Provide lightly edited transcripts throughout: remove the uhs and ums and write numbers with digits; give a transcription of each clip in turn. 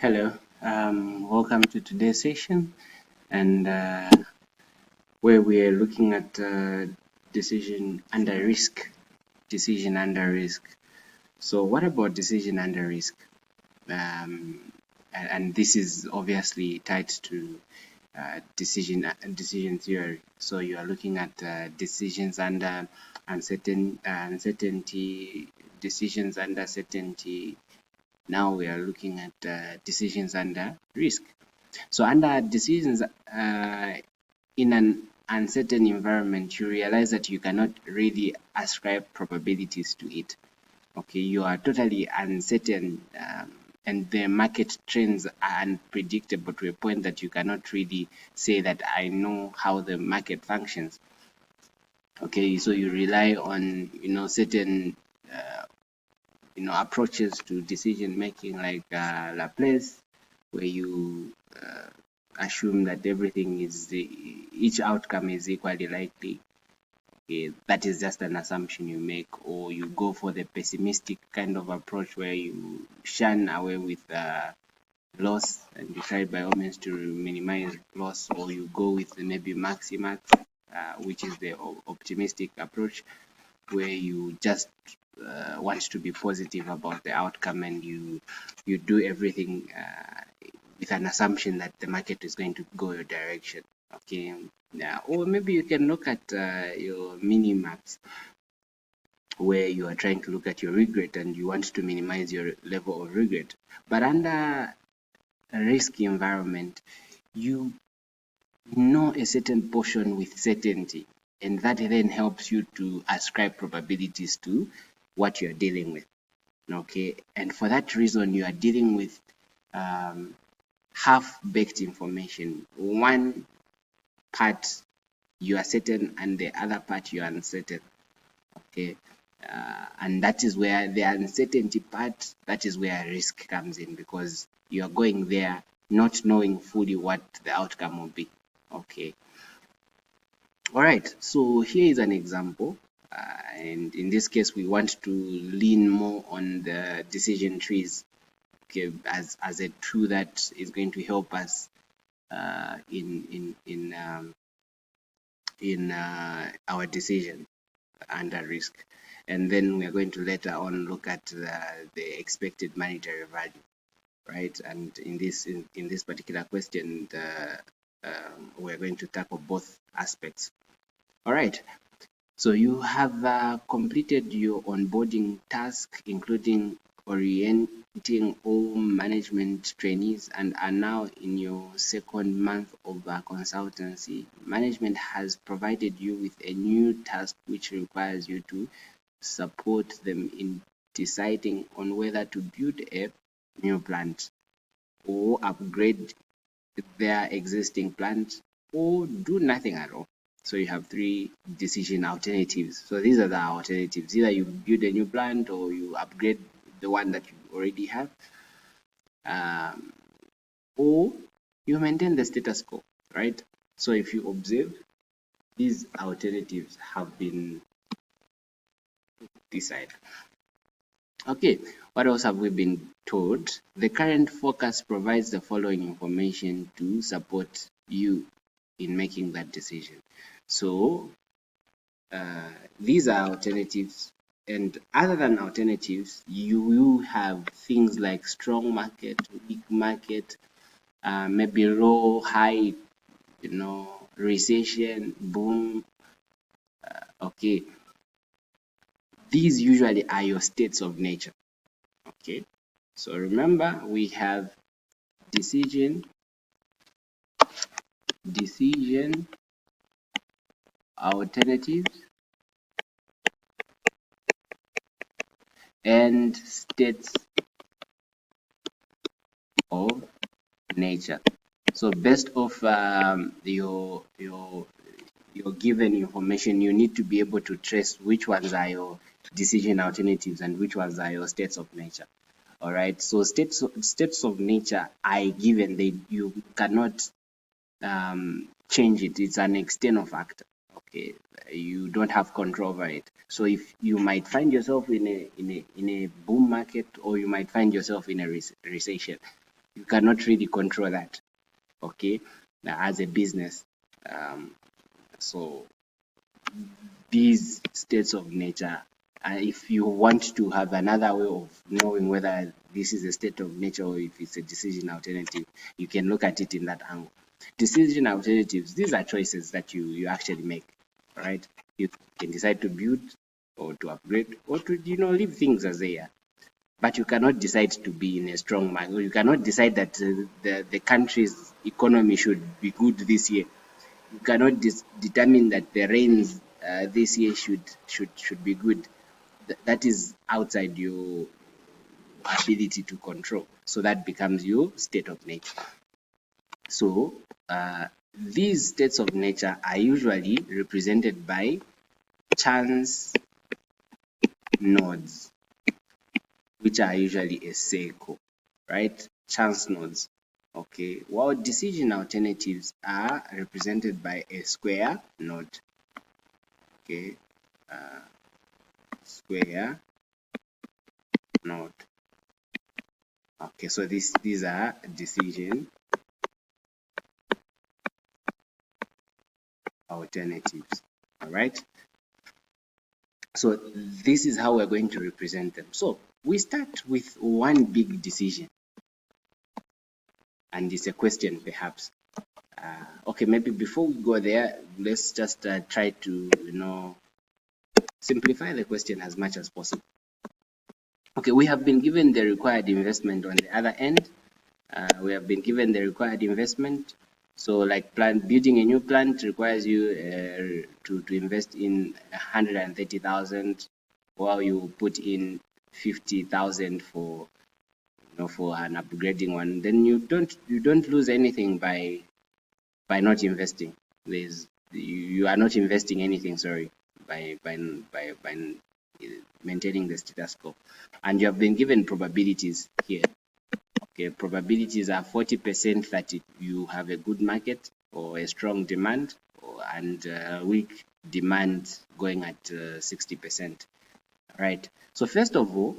Hello, welcome to today's session, and where we are looking at decision under risk. Decision under risk. So, what about decision under risk? And this is obviously tied to decision theory. So, you are looking at decisions under uncertainty, decisions under certainty. Now we are looking at decisions under risk. So under decisions in an uncertain environment, you realize that you cannot really ascribe probabilities to it. Okay, you are totally uncertain, and the market trends are unpredictable to a point that you cannot really say that I know how the market functions. Okay, so you rely on certain approaches to decision making, like Laplace, where you assume that each outcome is equally likely. Okay, that is just an assumption you make, or you go for the pessimistic kind of approach where you shun away with loss and you try by all means to minimize loss, or you go with maybe maximax, which is the optimistic approach, where you just want to be positive about the outcome, and you do everything with an assumption that the market is going to go your direction. Okay, yeah. Or maybe you can look at your minimax, where you are trying to look at your regret and you want to minimize your level of regret. But under a risk environment, you know a certain portion with certainty, and that then helps you to ascribe probabilities to what you're dealing with. Okay, and for that reason, you are dealing with half-baked information. One part you are certain, and the other part you are uncertain. Okay, and that is where the uncertainty part, that is where risk comes in, because you are going there not knowing fully what the outcome will be. Okay, all right, so here is an example, and in this case we want to lean more on the decision trees, okay, as a tool that is going to help us in our decision under risk. And then we're going to later on look at the expected monetary value, right? And in this particular question, we're going to tackle both aspects. All right, so you have completed your onboarding task, including orienting all management trainees, and are now in your second month of consultancy. Management has provided you with a new task which requires you to support them in deciding on whether to build a new plant, or upgrade their existing plant, or do nothing at all. So you have three decision alternatives. So these are the alternatives: either you build a new plant, or you upgrade the one that you already have, or you maintain the status quo, right? So if you observe, these alternatives have been decided. Okay, what else have we been told? The current forecast provides the following information to support you in making that decision. So these are alternatives, and other than alternatives, you will have things like strong market, weak market, maybe low, high, recession, boom. Okay, these usually are your states of nature. Okay, so remember, we have decision, alternatives, and states of nature. So based off your given information, you need to be able to trace which ones are your decision alternatives and which ones are your states of nature. All right, so states of nature are given. You cannot change it. It's an external factor. Okay, you don't have control over it. So if you might find yourself in a boom market, or you might find yourself in a recession, You cannot really control that, okay, as a business. So these states of nature, if you want to have another way of knowing whether this is a state of nature or if it's a decision alternative, you can look at it in that angle. Decision alternatives, these are choices that you actually make, right? You can decide to build or to upgrade or to leave things as they are, but you cannot decide to be in a strong market. You cannot decide that the country's economy should be good this year. You cannot determine that the rains this year should be good. That is outside your ability to control. So that becomes your state of nature. So these states of nature are usually represented by chance nodes, which are usually a circle, right? Chance nodes. Okay, while decision alternatives are represented by a square node. Okay, square node. Okay, so these are decision alternatives. All right. So this is how we're going to represent them. So we start with one big decision, and it's a question perhaps. Okay, maybe before we go there, let's just try to simplify the question as much as possible. Okay, we have been given the required investment on the other end. We have been given the required investment. So like building a new plant requires you to invest in 130,000, while you put in 50,000 for for an upgrading one. Then you don't lose anything by not investing. You are not investing anything, sorry, by maintaining the status quo. And you have been given probabilities here. Okay, probabilities are 40% that you have a good market or a strong demand, and weak demand going at 60%. Right. So first of all,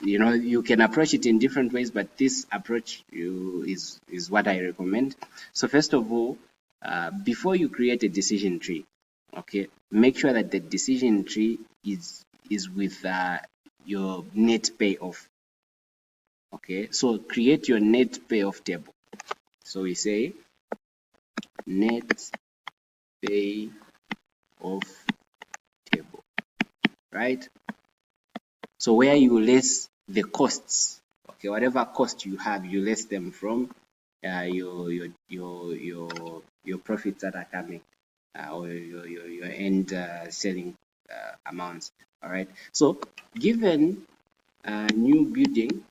you can approach it in different ways, but this approach is what I recommend. So first of all, before you create a decision tree, okay, make sure that the decision tree is with your net payoff. Okay, so create your net payoff table. So we say net payoff table, right? So where you less the costs, okay, whatever cost you have, you less them from your profits that are coming, or your end selling amounts. All right. So given a new building,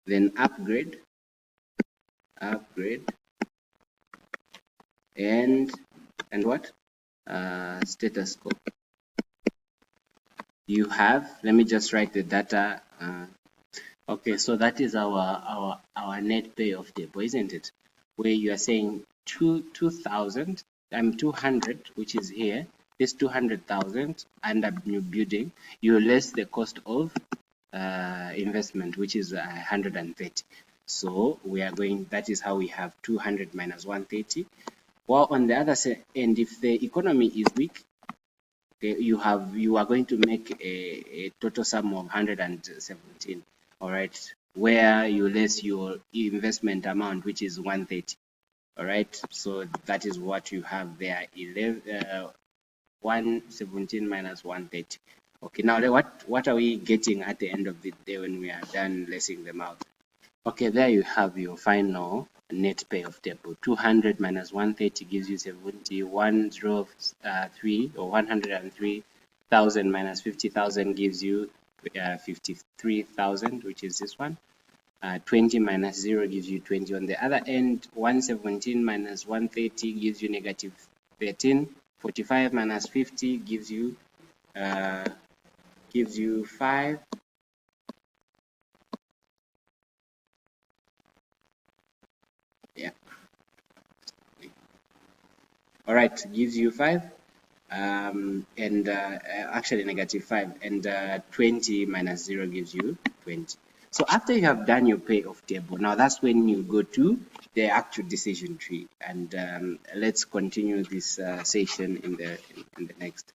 then upgrade, and what? Status quo. You have, let me just write the data. Okay, so that is our net payoff table, isn't it? Where you are saying 2,000, 200, which is here, this 200,000 under new building, you less the cost of investment, which is 130. So we are going, that is how we have 200 minus 130. While on the other end, if the economy is weak, okay, you are going to make a total sum of 117. All right, where you less your investment amount, which is 130. All right, so that is what you have there. 117 minus 130. Okay, now what are we getting at the end of the day when we are done lessing them out? Okay, there you have your final net payoff table. 200 minus 130 gives you 7103, or 103,000 minus 50,000 gives you 53,000, which is this one. 20 minus 0 gives you 20. On the other end, 117 minus 130 gives you negative 13. 45 minus 50 gives you 5. Yeah. All right, gives you 5. and actually negative 5, and 20 minus 0 gives you 20. So after you have done your payoff table, now that's when you go to the actual decision tree, and let's continue this session in the next.